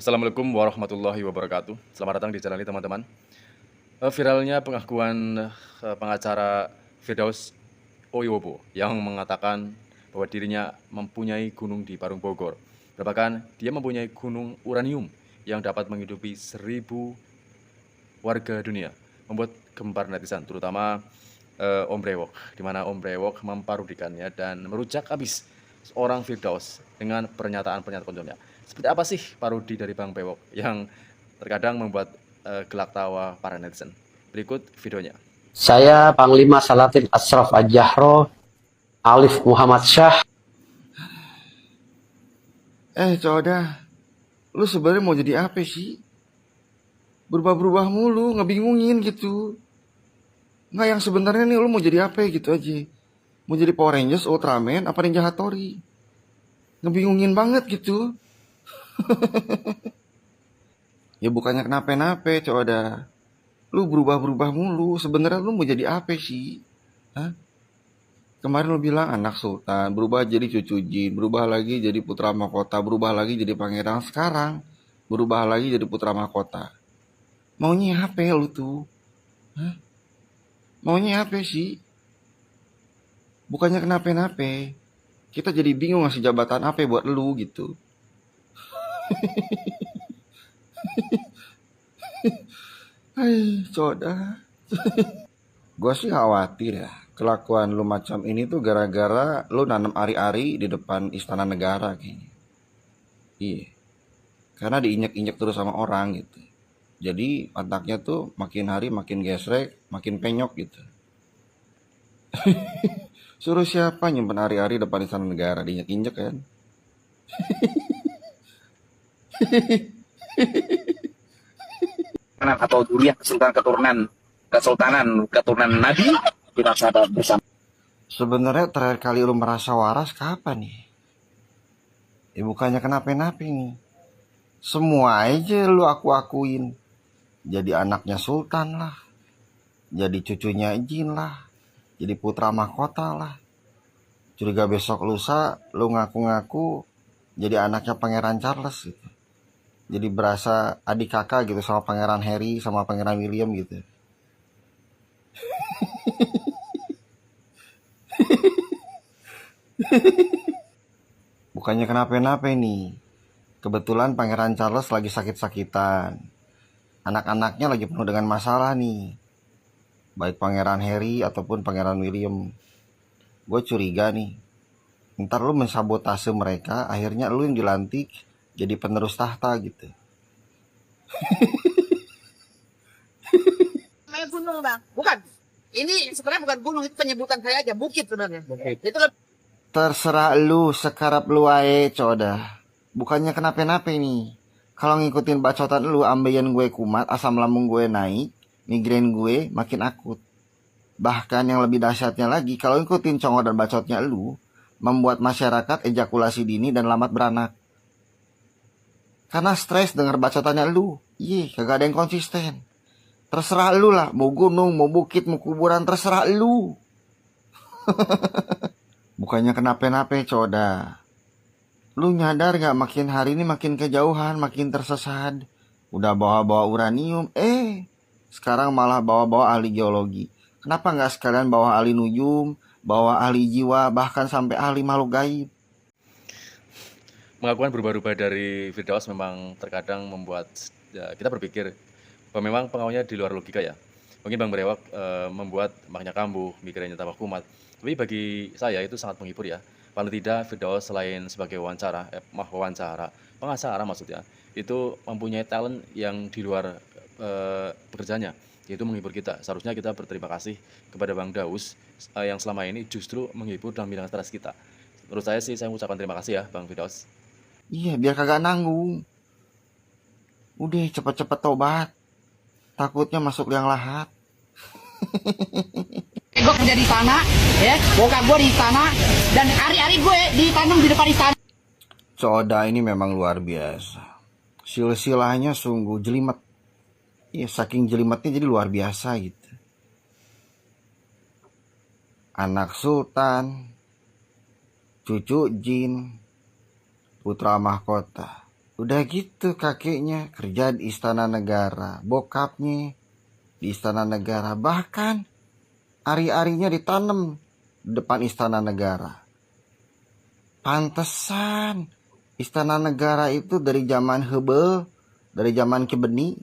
Assalamualaikum warahmatullahi wabarakatuh. Selamat datang di channel ini teman-teman. Viralnya pengakuan pengacara Firdaus Oyobo yang mengatakan bahwa dirinya mempunyai gunung di Parung Bogor. Bahkan dia mempunyai gunung uranium yang dapat menghidupi 1.000 warga dunia, membuat gempar netizen, terutama Om Brewok, di mana Om Brewok memparodikannya dan merujak habis seorang Firdaus dengan pernyataan-pernyataan konsolnya. Seperti apa sih parodi dari Bang Brewok yang terkadang membuat gelak tawa para netizen? Berikut videonya. Saya Panglima Salatin Ashraf Ad-Jahro, Alif Muhammad Syah. Coda, lu sebenarnya mau jadi apa sih? Berubah-berubah mulu, ngebingungin gitu. Nggak, yang sebenarnya nih lu mau jadi apa gitu aja. Mau jadi Power Rangers, Ultraman, apa Ninja Hattori? Ngebingungin banget gitu. Ya bukannya kenapa-napa, Coda. Lu berubah-berubah mulu, sebenarnya lu mau jadi apa sih? Hah? Kemarin lu bilang anak sultan, berubah jadi cucu jin, berubah lagi jadi putra mahkota, berubah lagi jadi pangeran. Sekarang berubah lagi jadi putra mahkota. Maunya apa lu tuh? Hah? Maunya apa sih? Bukannya kenapa-napa. Kita jadi bingung ngasih jabatan apa buat lu gitu. Hai, Coda. Gue sih khawatir ya. Kelakuan lu macam ini tuh gara-gara lu nanam ari-ari di depan istana negara kayaknya. Iya. Karena diinjek-injek terus sama orang gitu. Jadi otaknya tuh makin hari makin gesrek, makin penyok gitu. Suruh siapa nyimpen ari-ari depan istana negara, diinjek-injek kan? Atau durian kesultanan Nabi kita sadar bersama. Sebenarnya terakhir kali lu merasa waras kapan nih? Ya bukannya kenapa-napa nih. Semua aja lu aku-akuin. Jadi anaknya sultan lah. Jadi cucunya jin lah. Jadi putra mahkota lah. Curiga besok lusa lu ngaku-ngaku jadi anaknya Pangeran Charles gitu. Jadi berasa adik kakak gitu sama Pangeran Harry sama Pangeran William gitu. Bukannya kenapa-napa nih. Kebetulan Pangeran Charles lagi sakit-sakitan. Anak-anaknya lagi penuh dengan masalah nih. Baik Pangeran Harry ataupun Pangeran William. Gue curiga nih. Ntar lu mensabotase mereka, akhirnya lu yang dilantik jadi penerus tahta gitu. Namanya gunung bang, bukan. Ini sebenarnya bukan gunung, itu penyebutan saya aja, bukit sebenarnya. Itu Terserah lu, sekarap lu ae, Coda. Bukannya kenapa-napa nih. Kalau ngikutin bacotan lu, ambeien gue kumat, asam lambung gue naik, migrain gue makin akut. Bahkan yang lebih dahsyatnya lagi, kalau ngikutin congor dan bacotnya lu, membuat masyarakat ejakulasi dini dan lambat beranak. Karena stres denger bacotannya lu. Kagak ada yang konsisten. Terserah lu lah, mau gunung, mau bukit, mau kuburan, terserah lu. Bukannya kenapa-napa, Coda. Lu nyadar gak makin hari ini makin kejauhan, makin tersesat. Udah bawa-bawa uranium, sekarang malah bawa-bawa ahli geologi. Kenapa gak sekalian bawa ahli nujum, bawa ahli jiwa, bahkan sampai ahli makhluk gaib? Pengakuan berubah-ubah dari Firdaus memang terkadang membuat kita berpikir bahwa memang pengakuannya di luar logika ya. Mungkin Bang Brewok membuat maknya kambuh, mikirannya tambah kumat. Tapi bagi saya itu sangat menghibur ya. Paling tidak Firdaus selain sebagai pengacara maksudnya, itu mempunyai talent yang di luar pekerjaannya, yaitu menghibur kita. Seharusnya kita berterima kasih kepada Bang Daus yang selama ini justru menghibur dan menghilangkan stres kita. Menurut saya sih, saya mengucapkan terima kasih ya Bang Firdaus. Iya, biar kagak nanggung. Udah cepet-cepet tobat. Takutnya masuk liang lahat. gue kerja di sana, ya, bokap gue di sana, dan hari-hari gue ditanam di depan istana. Coda ini memang luar biasa. Silsilahnya sungguh jelimet. Saking jelimetnya jadi luar biasa gitu. Anak sultan, cucu jin, putra mahkota. Udah gitu kakeknya kerja di istana negara, bokapnya di istana negara, bahkan ari-arinya ditanam di depan istana negara. Pantesan istana negara itu dari zaman Hebel, dari zaman Ki Beni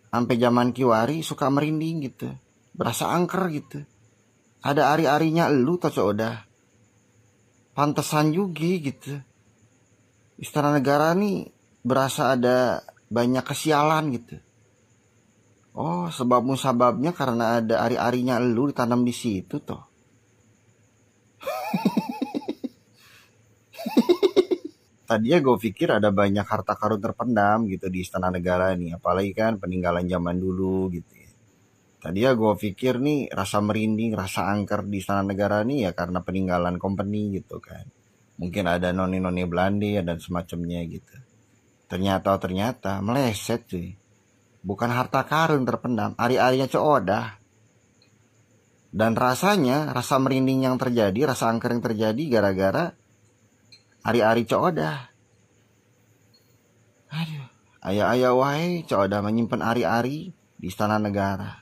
sampai zaman Ki Wari suka merinding gitu, berasa angker gitu. Ada ari-arinya elu toco udah. Pantesan juga gitu. Istana negara nih berasa ada banyak kesialan gitu. Oh, sebab musababnya karena ada ari-arinya elu ditanam di situ toh. Tadinya gue pikir ada banyak harta karun terpendam gitu di istana negara nih, apalagi kan peninggalan zaman dulu gitu ya. Tadinya gue pikir nih rasa merinding, rasa angker di istana negara nih ya karena peninggalan company gitu kan. Mungkin ada noni-noni Belanda dan semacamnya gitu. Ternyata meleset cuy. Bukan harta karun terpendam, ari-arinya Codah. Dan rasanya, rasa merinding yang terjadi, rasa angker yang terjadi gara-gara ari-ari Codah. Aduh, ayah-ayah wahai Codah menyimpan ari-ari di istana negara.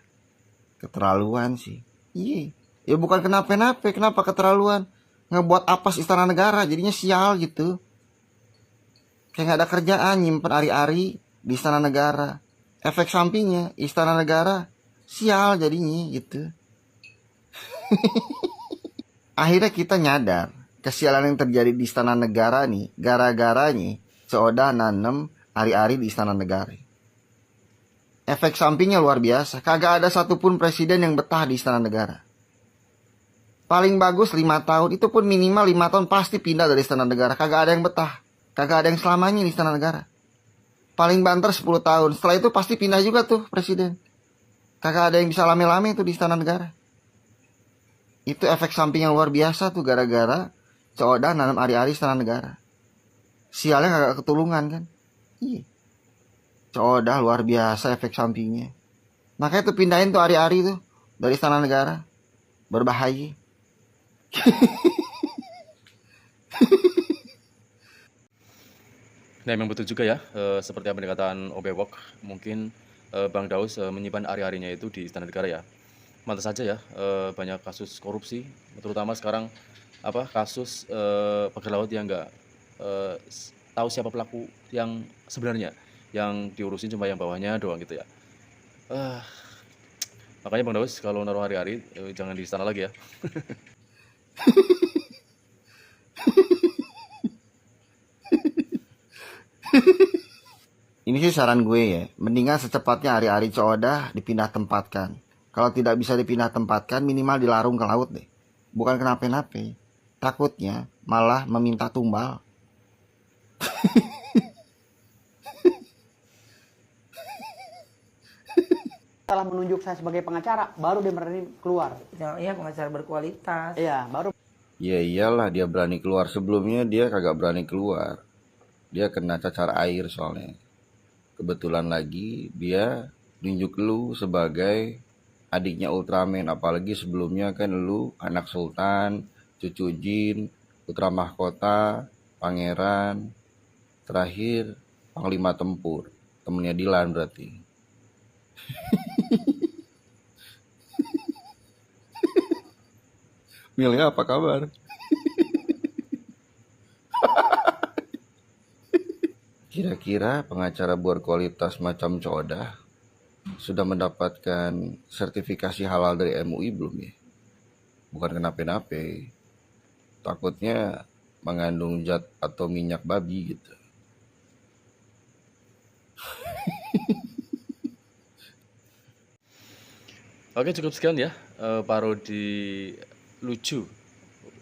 Keterlaluan sih. Iya, ya bukan kenapa-napa, kenapa keterlaluan? Ngebuat apes istana negara, jadinya sial gitu. Kayak gak ada kerjaan nyimpen ari-ari di istana negara. Efek sampingnya istana negara sial jadinya gitu. Akhirnya kita nyadar kesialan yang terjadi di istana negara nih gara-garanya Codah nanem ari-ari di istana negara. Efek sampingnya luar biasa. Kagak ada satupun presiden yang betah di istana negara. Paling bagus 5 tahun, itu pun minimal 5 tahun pasti pindah dari istana negara. Kagak ada yang betah. Kagak ada yang selamanya di istana negara. Paling banter 10 tahun. Setelah itu pasti pindah juga tuh presiden. Kagak ada yang bisa lame-lame tuh di istana negara. Itu efek samping yang luar biasa tuh gara-gara Codah nanam ari-ari istana negara. Sialnya kagak ketulungan kan. Iya. Codah luar biasa efek sampingnya. Makanya tuh pindahin tuh ari-ari tuh dari istana negara. Berbahaya. Nah, memang betul juga ya, seperti apa dikatakan Obewok, mungkin Bang Daus menyimpan ari-arinya itu di istana negara ya. Pantas saja ya, banyak kasus korupsi, terutama sekarang kasus pagar laut yang nggak tahu siapa pelaku yang sebenarnya, yang diurusin cuma yang bawahnya doang gitu ya. Makanya Bang Daus kalau naruh hari-hari jangan di istana lagi ya. Ini sih saran gue ya, mendingan secepatnya ari-ari Codah dipindah tempatkan. Kalau tidak bisa dipindah tempatkan, minimal dilarung ke laut deh. Bukan kenapa-napa. Takutnya malah meminta tumbal. Setelah menunjuk saya sebagai pengacara, baru dia berani keluar. Ya, iya pengacara berkualitas. Iya, baru. Ya iyalah dia berani keluar, sebelumnya dia kagak berani keluar. Dia kena cacar air soalnya. Kebetulan lagi dia nunjuk lu sebagai adiknya Ultraman, apalagi sebelumnya kan lu anak sultan, cucu jin, putra mahkota, pangeran, terakhir panglima tempur, temennya Dilan berarti. Milnya apa kabar? Kira-kira pengacara berkualitas macam Codah sudah mendapatkan sertifikasi halal dari MUI belum ya? Bukan kenapa-napa, takutnya mengandung zat atau minyak babi gitu. Oke, cukup sekian ya parodi lucu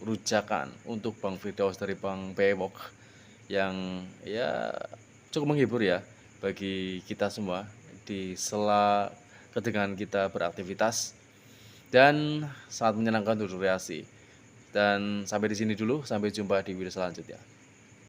rujakan untuk Bang Firdaus dari Bang Bewok yang ya cukup menghibur ya bagi kita semua di sela ketegangan kita beraktivitas dan sangat menyenangkan untuk rekreasi. Dan sampai di sini dulu, sampai jumpa di video selanjutnya.